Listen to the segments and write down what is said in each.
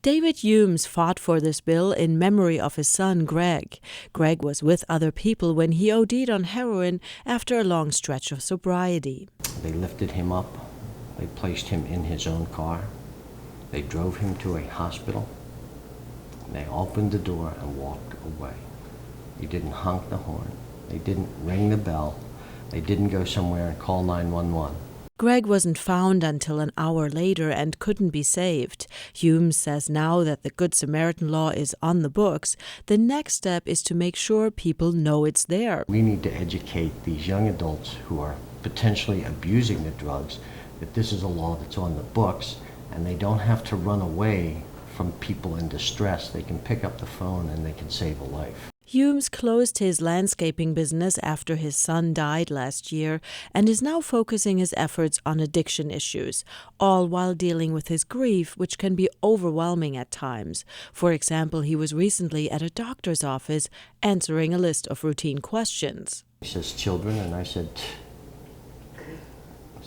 David Humes fought for this bill in memory of his son, Greg. Greg was with other people when he OD'd on heroin after a long stretch of sobriety. They lifted him up. They placed him in his own car. They drove him to a hospital. They opened the door and walked away. They didn't honk the horn. They didn't ring the bell. They didn't go somewhere and call 911. Greg wasn't found until an hour later and couldn't be saved. Humes says now that the Good Samaritan law is on the books, the next step is to make sure people know it's there. We need to educate these young adults who are potentially abusing the drugs that this is a law that's on the books, and they don't have to run away from people in distress. They can pick up the phone and they can save a life. Humes closed his landscaping business after his son died last year and is now focusing his efforts on addiction issues, all while dealing with his grief, which can be overwhelming at times. For example, he was recently at a doctor's office answering a list of routine questions. He says, children, and I said,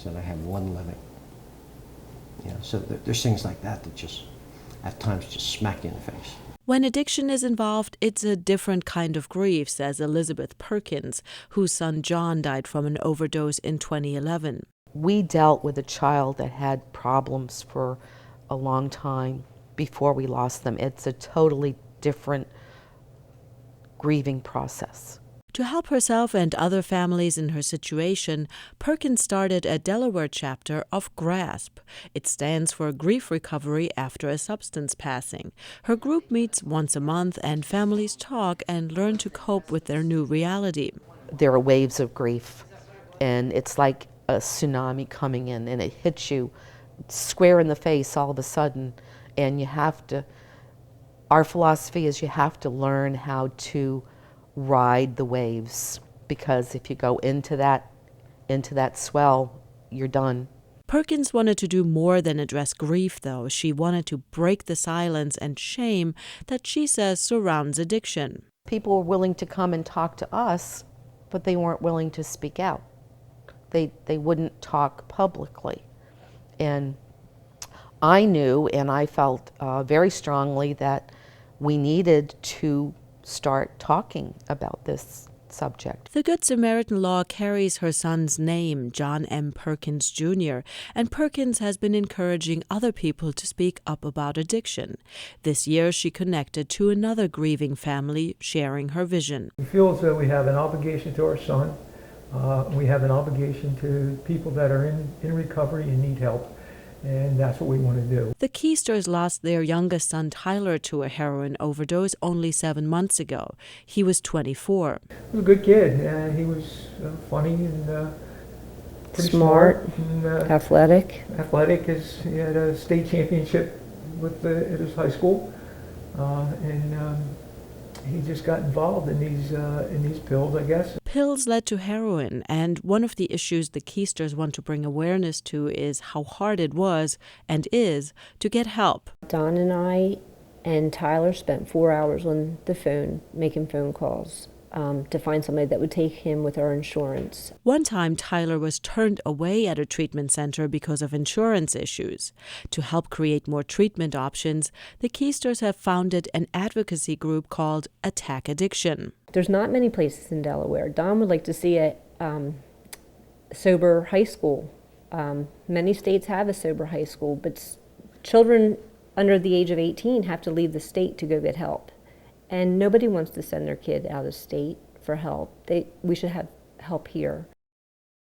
I have one living. So there's things like that that just, at times, just smack you in the face. When addiction is involved, it's a different kind of grief, says Elizabeth Perkins, whose son John died from an overdose in 2011. We dealt with a child that had problems for a long time before we lost them. It's a totally different grieving process. To help herself and other families in her situation, Perkins started a Delaware chapter of GRASP. It stands for Grief Recovery After a Substance Passing. Her group meets once a month and families talk and learn to cope with their new reality. There are waves of grief, and it's like a tsunami coming in, and it hits you square in the face all of a sudden, and you have to, our philosophy is you have to learn how to ride the waves, because if you go into that swell, you're done. Perkins wanted to do more than address grief, though. She wanted to break the silence and shame that she says surrounds addiction. People were willing to come and talk to us, but they weren't willing to speak out. They wouldn't talk publicly. And I knew, and I felt very strongly that we needed to start talking about this subject. The Good Samaritan law carries her son's name, John M. Perkins, Jr., and Perkins has been encouraging other people to speak up about addiction. This year, she connected to another grieving family, sharing her vision. We feel as though we have an obligation to our son. We have an obligation to people that are in recovery and need help. And that's what we want to do. The Keisters lost their youngest son, Tyler, to a heroin overdose only 7 months ago. He was 24. He was a good kid, and he was funny and pretty smart and, athletic. Athletic. He had a state championship at his high school, and he just got involved in these pills, I guess. Pills led to heroin, and one of the issues the Keisters want to bring awareness to is how hard it was and is to get help. Don and I and Tyler spent 4 hours on the phone making phone calls to find somebody that would take him with our insurance. One time, Tyler was turned away at a treatment center because of insurance issues. To help create more treatment options, the Keisters have founded an advocacy group called Attack Addiction. There's not many places in Delaware. Don would like to see a sober high school. Many states have a sober high school, but children under the age of 18 have to leave the state to go get help. And nobody wants to send their kid out of state for help. We should have help here.